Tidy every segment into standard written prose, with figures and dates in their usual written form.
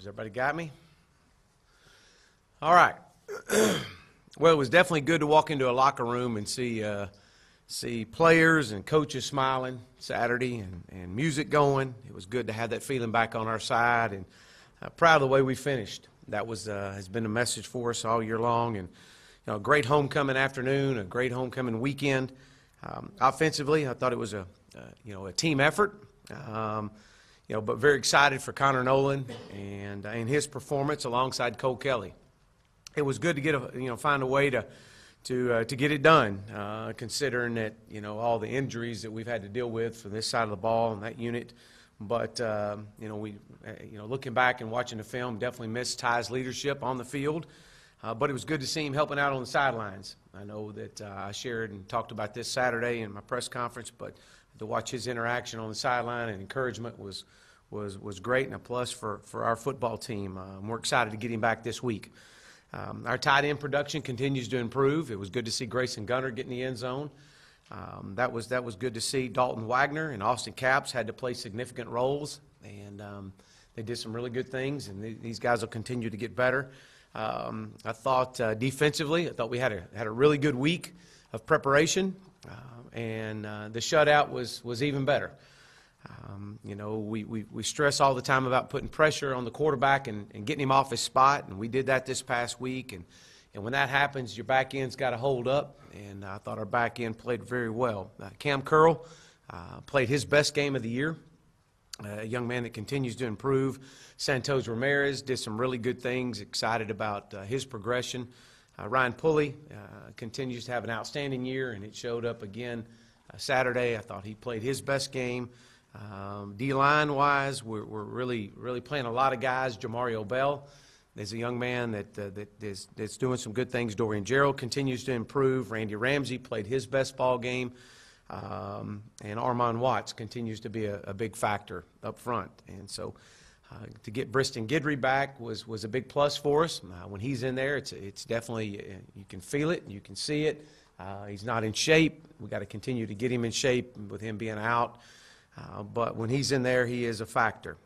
Has everybody got me? All right. Well, it was definitely good to walk into a locker room and see players and coaches smiling Saturday and music going. It was good to have that feeling back on our side, and proud of the way we finished. That has been a message for us all year long, and a great homecoming afternoon, a great homecoming weekend. Offensively, I thought it was a team effort. But very excited for Connor Nolan and his performance alongside Cole Kelly. It was good to find a way to get it done, considering that all the injuries that we've had to deal with for this side of the ball and that unit. But looking back and watching the film, definitely missed Ty's leadership on the field. But it was good to see him helping out on the sidelines. I know that I shared and talked about this Saturday in my press conference, but to watch his interaction on the sideline and encouragement was great and a plus for our football team. We're excited to get him back this week. Our tight end production continues to improve. It was good to see Grayson Gunner get in the end zone. That was good to see. Dalton Wagner and Austin Capps had to play significant roles, and they did some really good things, and these guys will continue to get better. I thought defensively, I thought we had a really good week of preparation, and the shutout was even better. We stress all the time about putting pressure on the quarterback and getting him off his spot, and we did that this past week. And when that happens, your back end's got to hold up, and I thought our back end played very well. Cam Curl played his best game of the year. A young man that continues to improve. Santos Ramirez did some really good things, excited about his progression. Ryan Pulley continues to have an outstanding year, and it showed up again Saturday. I thought he played his best game. D-line-wise, we're really playing a lot of guys. Jamario Bell is a young man that's doing some good things. Dorian Gerald continues to improve. Randy Ramsey played his best ball game. And Armand Watts continues to be a big factor up front. And so to get Briston Guidry back was a big plus for us. When he's in there, it's definitely, you can feel it, you can see it. He's not in shape. We've got to continue to get him in shape with him being out. But when he's in there, he is a factor.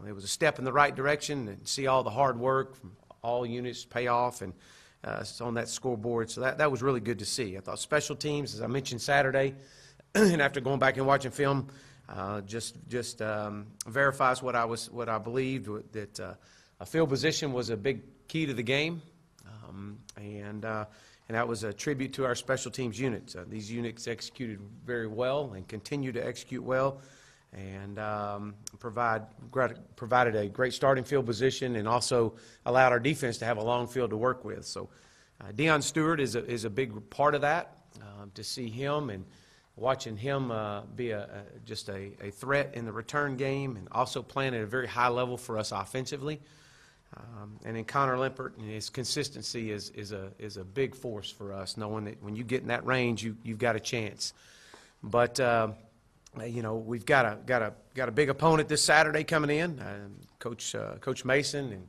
It was a step in the right direction, and see all the hard work from all units pay off, and it's on that scoreboard. So that was really good to see. I thought special teams, as I mentioned Saturday, and after going back and watching film, just verifies what I believed, that a field position was a big key to the game, and that was a tribute to our special teams units. These units executed very well and continue to execute well, and provided a great starting field position, and also allowed our defense to have a long field to work with. So Deion Stewart is a big part of that. To see him and watching him be just a threat in the return game, and also playing at a very high level for us offensively. And then Connor Limpert and his consistency is a big force for us, knowing that when you get in that range, you've got a chance. But we've got a big opponent this Saturday coming in. Coach Mason and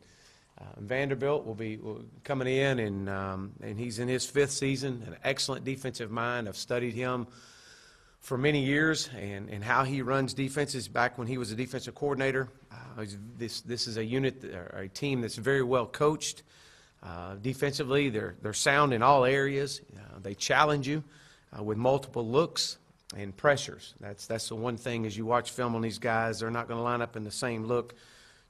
Vanderbilt will be coming in, and he's in his 5th season. An excellent defensive mind. I've studied him for many years, and how he runs defenses back when he was a defensive coordinator. This is a unit, or a team that's very well coached. Defensively, they're sound in all areas. They challenge you with multiple looks and pressures. That's the one thing as you watch film on these guys. They're not going to line up in the same look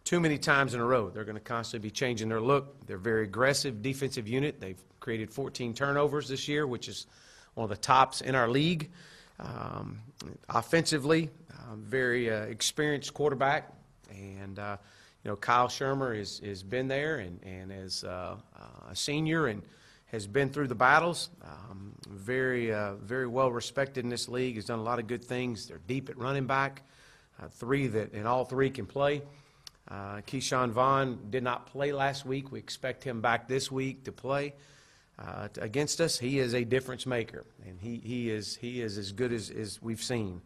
too many times in a row. They're going to constantly be changing their look. They're a very aggressive defensive unit. They've created 14 turnovers this year, which is one of the tops in our league. Offensively, very experienced quarterback, and Kyle Shermer has been there and as a senior and has been through the battles. Very well respected in this league. Has done a lot of good things. They're deep at running back, all three can play. Keyshawn Vaughn did not play last week. We expect him back this week to play against us. He is a difference maker, and he is as good as we've seen.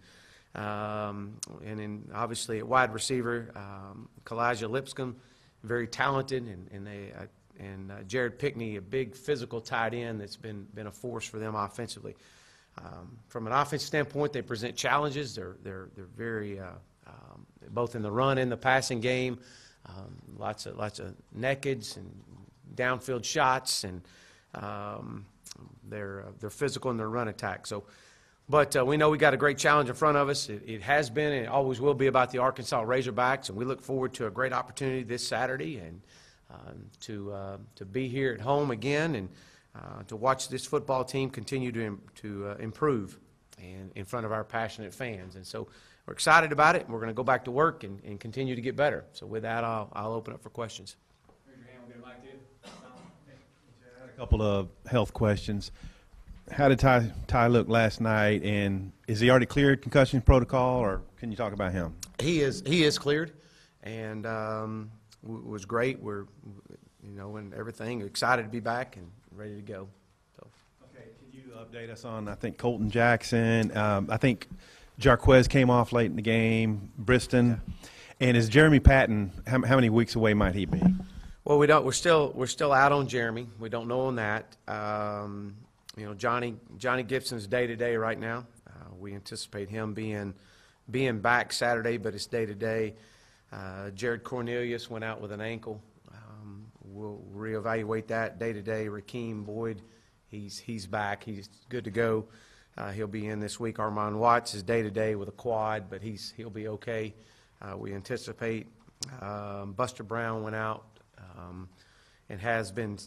And then obviously at wide receiver, Kalijah Lipscomb, very talented, and Jared Pickney, a big physical tight end that's been a force for them offensively. From an offense standpoint, they present challenges. They're very both in the run and the passing game. lots of nakeds and downfield shots, and they're physical in their run attack. So, but we know we got a great challenge in front of us. It has been and it always will be about the Arkansas Razorbacks, and we look forward to a great opportunity this Saturday and to be here at home again and to watch this football team continue to improve and in front of our passionate fans. And so we're excited about it, and we're going to go back to work and continue to get better. So with that, I'll open up for questions. Raise your hand. We'll get a mic to you. I had a couple of health questions. How did Ty look last night, and is he already cleared concussion protocol, or can you talk about him? He is cleared, and was great. We're, and everything, excited to be back and ready to go. So. Okay, can you update us on, I think, Colton Jackson? I think Jarquez came off late in the game, Briston. And is Jeremy Patton, how many weeks away might he be? Well, we don't. We're still out on Jeremy. We don't know on that. Johnny Gibson's day-to-day right now. We anticipate him being back Saturday, but it's day-to-day. Jared Cornelius went out with an ankle. We'll reevaluate that day-to-day. Rakeem Boyd, he's back. He's good to go. He'll be in this week. Armand Watts is day-to-day with a quad, but he'll be okay. We anticipate Buster Brown went out and has been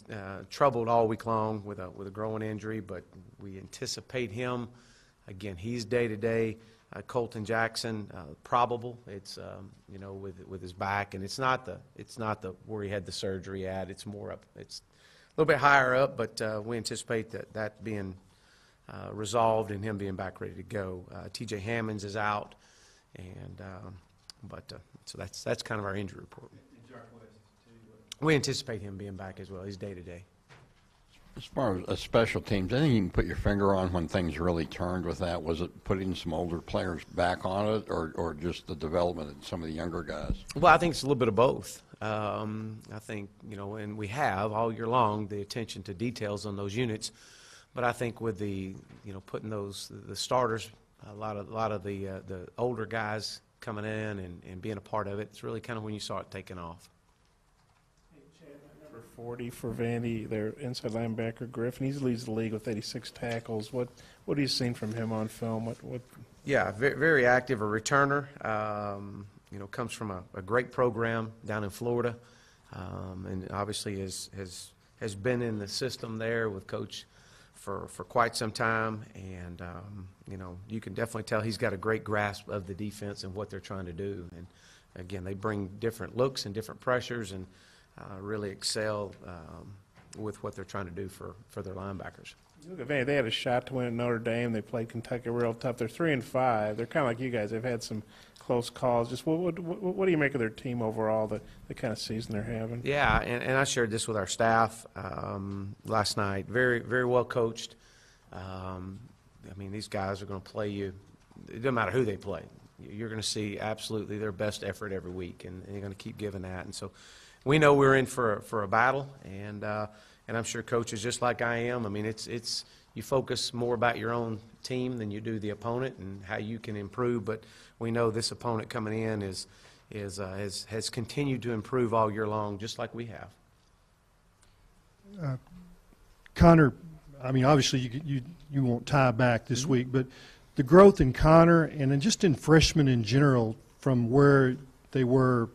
troubled all week long with a growing injury, but we anticipate him. Again, he's day-to-day. Colton Jackson, probable. It's with his back, and it's not the where he had the surgery at. It's more up. It's a little bit higher up, but we anticipate that being resolved and him being back ready to go. T.J. Hammonds is out, and so that's kind of our injury report. We anticipate him being back as well. He's day-to-day. As far as special teams, anything you can put your finger on when things really turned with that? Was it putting some older players back on it, or just the development of some of the younger guys? Well, I think it's a little bit of both. I think, and we have all year long the attention to details on those units. But I think with the, putting the starters, a lot of the older guys coming in and being a part of it, it's really kind of when you saw it taking off. 40 for Vandy, their inside linebacker Griffin. He leads the league with 86 tackles. What have you seen from him on film? What? Yeah, very, very active, a returner. Comes from a great program down in Florida, and obviously has been in the system there with Coach for quite some time. And you can definitely tell he's got a great grasp of the defense and what they're trying to do. And again, they bring different looks and different pressures and really excel with what they're trying to do for their linebackers. Look at Vandy. They had a shot to win at Notre Dame. They played Kentucky real tough. They're 3-5. They're kind of like you guys. They've had some close calls. Just what do you make of their team overall, the kind of season they're having? Yeah, and I shared this with our staff last night. Very, very well coached. These guys are going to play you. It doesn't matter who they play. You're going to see absolutely their best effort every week, and they're going to keep giving that. And so we know we're in for a battle, and I'm sure coaches just like I am. It's you focus more about your own team than you do the opponent and how you can improve. But we know this opponent coming in has continued to improve all year long, just like we have. Connor, obviously you won't tie back this week, but the growth in Connor and then just in freshmen in general from where they were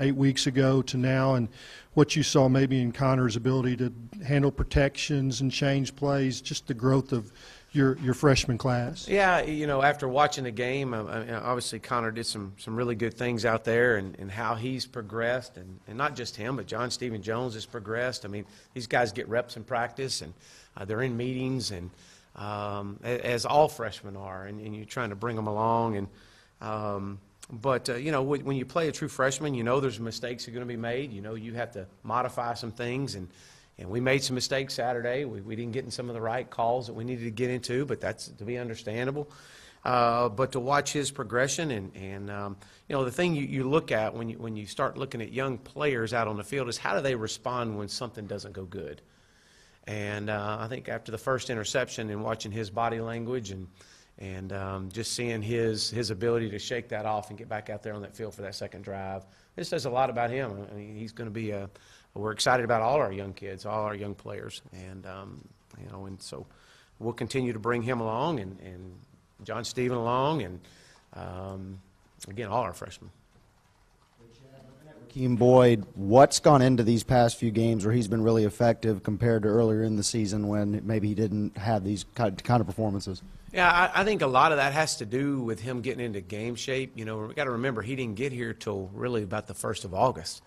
8 weeks ago to now, and what you saw maybe in Connor's ability to handle protections and change plays, just the growth of your freshman class. Yeah, after watching the game, obviously Connor did some really good things out there, and how he's progressed, and not just him, but John Stephen Jones has progressed. These guys get reps in practice, and they're in meetings, and as all freshmen are, and you're trying to bring them along, and But when you play a true freshman, there's mistakes that are going to be made. You have to modify some things, and we made some mistakes Saturday. We didn't get in some of the right calls that we needed to get into, but that's to be understandable. But to watch his progression, and the thing you look at when you start looking at young players out on the field is how do they respond when something doesn't go good. And I think after the first interception and watching his body language and And just seeing his ability to shake that off and get back out there on that field for that second drive, this says a lot about him. I mean, he's going to be we're excited about all our young kids, all our young players, and and so we'll continue to bring him along and John Stephen along, and again, all our freshmen. Keem Boyd, what's gone into these past few games where he's been really effective compared to earlier in the season when maybe he didn't have these kind of performances? Yeah, I think a lot of that has to do with him getting into game shape. We got to remember he didn't get here till really about the 1st of August.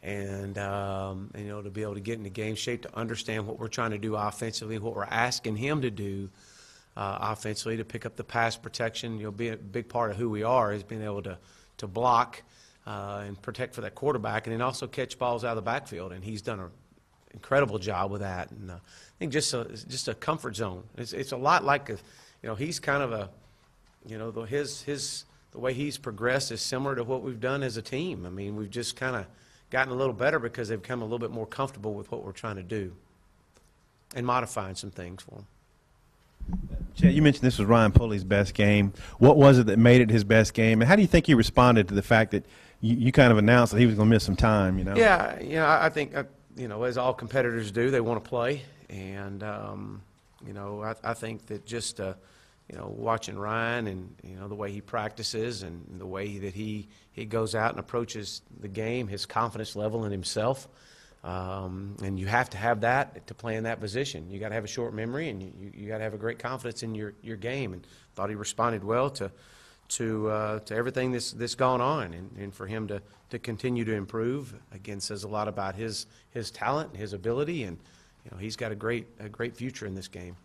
And to be able to get into game shape, to understand what we're trying to do offensively, what we're asking him to do offensively, to pick up the pass protection. Be a big part of who we are is being able to block and protect for that quarterback, and then also catch balls out of the backfield. And he's done an incredible job with that. And I think just a comfort zone. It's a lot like he's kind of the way he's progressed is similar to what we've done as a team. I mean, we've just kind of gotten a little better because they've become a little bit more comfortable with what we're trying to do and modifying some things for them. Chad, you mentioned this was Ryan Pulley's best game. What was it that made it his best game, and how do you think he responded to the fact that you kind of announced that he was going to miss some time? Yeah, I think as all competitors do, they want to play, and I think that just watching Ryan and the way he practices and the way that he goes out and approaches the game, his confidence level in himself. And you have to have that to play in that position. You got to have a short memory, and you got to have a great confidence in your game. And thought he responded well to everything that's gone on, and for him to continue to improve again says a lot about his talent and his ability, and he's got a great future in this game.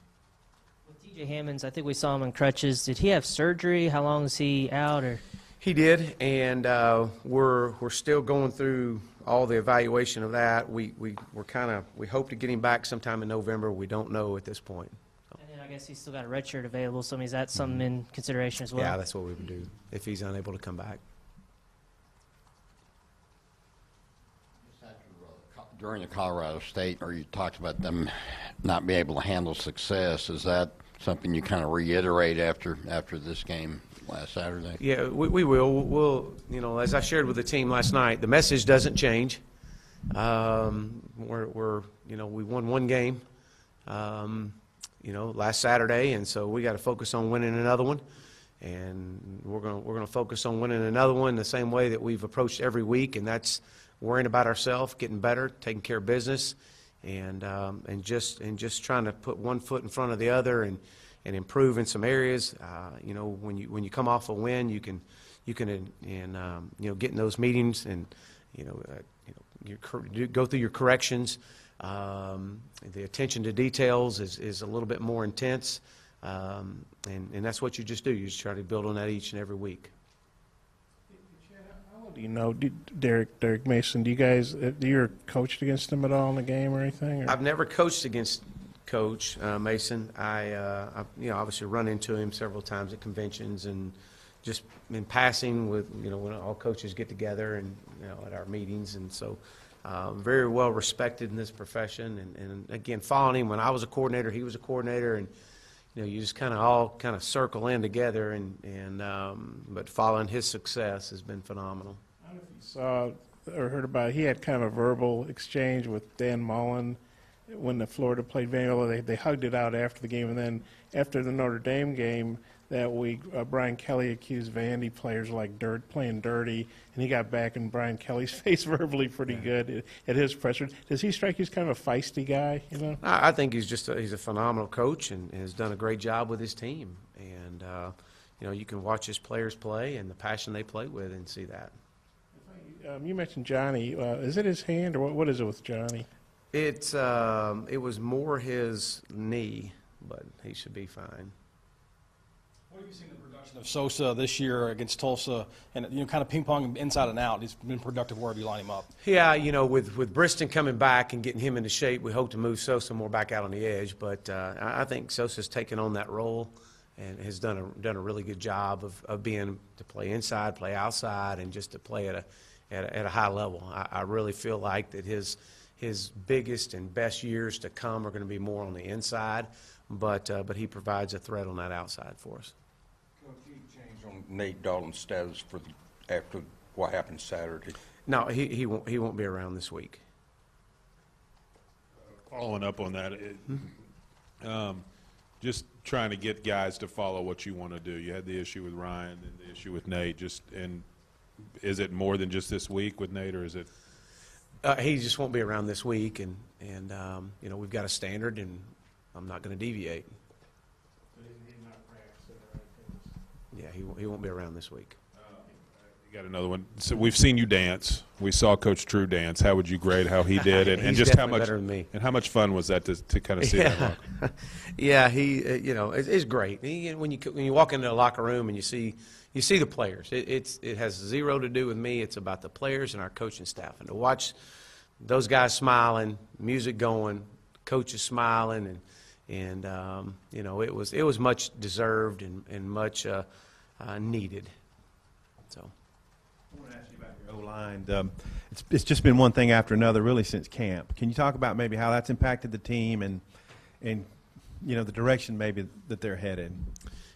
With DJ Hammonds, I think we saw him on crutches. Did he have surgery? How long is he out? Or he did, and we're still going through all the evaluation of that. We hope to get him back sometime in November. We don't know at this point. And then I guess he's still got a red shirt available, so I mean, is that something in consideration as well? Yeah, that's what we would do if he's unable to come back. During the Colorado State, or you talked about them not being able to handle success, is that something you kind of reiterate after this game last Saturday? Yeah, we will. We'll, as I shared with the team last night, the message doesn't change. We won one game, last Saturday, and so we got to focus on winning another one. And we're going to focus on winning another one the same way that we've approached every week, and that's worrying about ourselves, getting better, taking care of business, and just trying to put one foot in front of the other and improve in some areas. When you come off a win, you can get in those meetings and you go through your corrections. The attention to details is a little bit more intense, and that's what you just do. You just try to build on that each and every week. How do you know Derek Mason? Do you coached against him at all in the game or anything? Or? I've never coached against Coach Mason. I obviously run into him several times at conventions and just in passing with when all coaches get together and at our meetings, and so very well respected in this profession. And again, following him when I was a coordinator, he was a coordinator, and you just kind of circle in together, but following his success has been phenomenal. I don't know if you saw or heard about it. He had kind of a verbal exchange with Dan Mullen when the Florida played Vanderbilt. They hugged it out after the game, and then after the Notre Dame game that week, Brian Kelly accused Vandy players playing dirty, and he got back in Brian Kelly's face verbally pretty good at his presser. Does he strike you as kind of a feisty guy? I think he's he's a phenomenal coach and has done a great job with his team. And you can watch his players play and the passion they play with and see that. You mentioned Johnny. Is it his hand, or what is it with Johnny? It was more his knee, but he should be fine. What have you seen the production of Sosa this year against Tulsa, and kind of ping pong inside and out? He's been productive wherever you line him up. Yeah, with Briston coming back and getting him into shape, we hope to move Sosa more back out on the edge. But I think Sosa's taken on that role and has done a really good job of being to play inside, play outside, and just to play at a high level. I really feel like that his biggest and best years to come are going to be more on the inside, but he provides a threat on that outside for us. on Nate Dalton's status for after what happened Saturday? No, he won't be around this week. Following up on that, just trying to get guys to follow what you want to do. You had the issue with Ryan and the issue with Nate. And is it more than just this week with Nate, or is it? He just won't be around this week, and we've got a standard, and I'm not going to deviate. Yeah, he won't be around this week. You got another one. So we've seen you dance. We saw Coach True dance. How would you grade how he did, and He's just how definitely much better than me. and how much fun was that to kind of see that walk? Yeah, he it's great. When you walk into a locker room and you see the players, it has zero to do with me. It's about the players and our coaching staff, and to watch those guys smiling, music going, coaches smiling, and it was much deserved and much needed. So. I want to ask you about your O-line. It's just been one thing after another, really, since camp. Can you talk about maybe how that's impacted the team and the direction maybe that they're headed?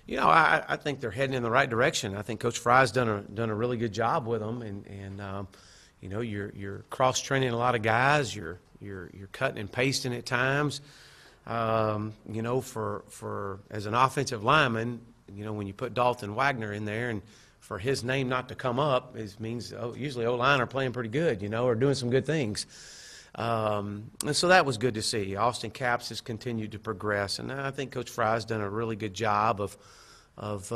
I think they're heading in the right direction. I think Coach Fry's done a really good job with them, and you're cross training a lot of guys. You're cutting and pasting at times. For as an offensive lineman, when you put Dalton Wagner in there and for his name not to come up, it means usually O-line are playing pretty good, or doing some good things. And so that was good to see. Austin Capps has continued to progress, and I think Coach Fry's done a really good job of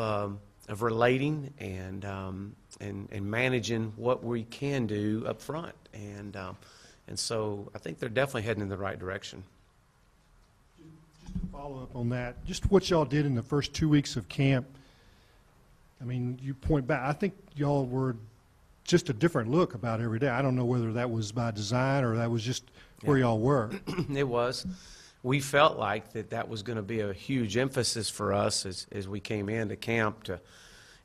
relating and managing what we can do up front, and so I think they're definitely heading in the right direction. Just to follow up on that, just what y'all did in the first 2 weeks of camp. I mean, you point back, I think y'all were just a different look about every day. I don't know whether that was by design or that was just where y'all were. It was. We felt like that was going to be a huge emphasis for us as we came into camp.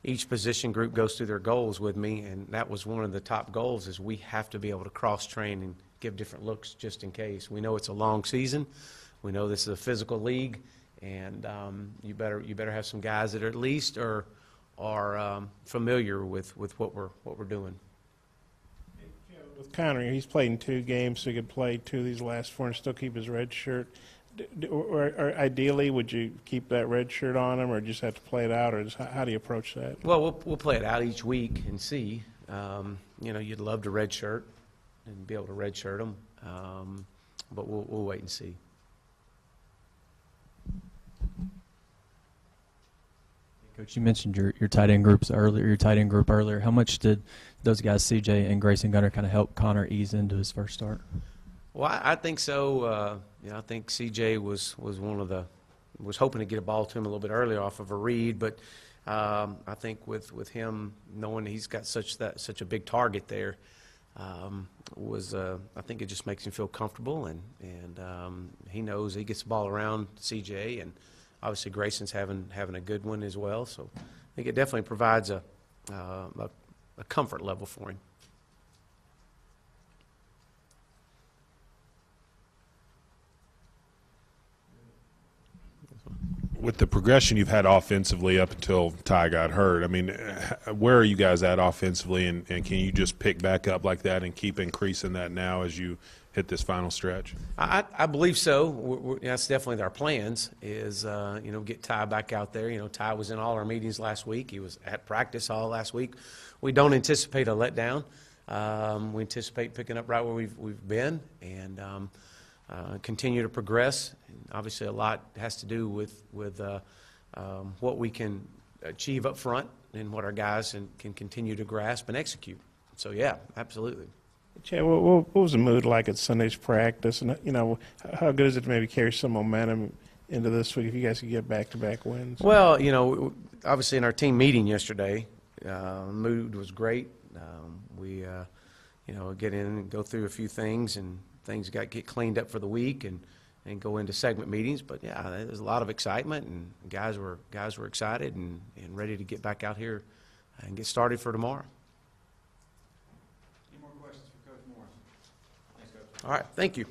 Each position group goes through their goals with me, and that was one of the top goals, is we have to be able to cross-train and give different looks just in case. We know it's a long season. We know this is a physical league, and you better have some guys that at least are familiar with what we're doing. With Connor, he's played in 2 games, so he could play 2 of these last 4 and still keep his red shirt. Or ideally, would you keep that red shirt on him, or just have to play it out, or how do you approach that? Well, we'll play it out each week and see. You'd love to red shirt and be able to red shirt them, but we'll wait and see. Coach, you mentioned your tight end group earlier. How much did those guys, CJ and Grayson Gunner, kind of help Connor ease into his first start? Well, I think so. I think CJ was hoping to get a ball to him a little bit earlier off of a read, but I think with him knowing he's got such a big target there, I think it just makes him feel comfortable, and he knows he gets the ball around CJ, and obviously Grayson's having a good one as well. So I think it definitely provides a comfort level for him. With the progression you've had offensively up until Ty got hurt, I mean, where are you guys at offensively, and can you just pick back up like that and keep increasing that now as you hit this final stretch? I believe so. That's definitely our plans is, get Ty back out there. Ty was in all our meetings last week. He was at practice all last week. We don't anticipate a letdown. We anticipate picking up right where we've been and continue to progress. Obviously, a lot has to do with what we can achieve up front and what our guys can continue to grasp and execute. So, yeah, absolutely. Chad, what was the mood like at Sunday's practice? And, how good is it to maybe carry some momentum into this week if you guys could get back-to-back wins? Well, obviously in our team meeting yesterday, mood was great. We, get in and go through a few things, and things get cleaned up for the week and go into segment meetings. But yeah, there's a lot of excitement, and guys were excited and ready to get back out here and get started for tomorrow. Any more questions for Coach Morris? Thanks, Coach. All right, thank you.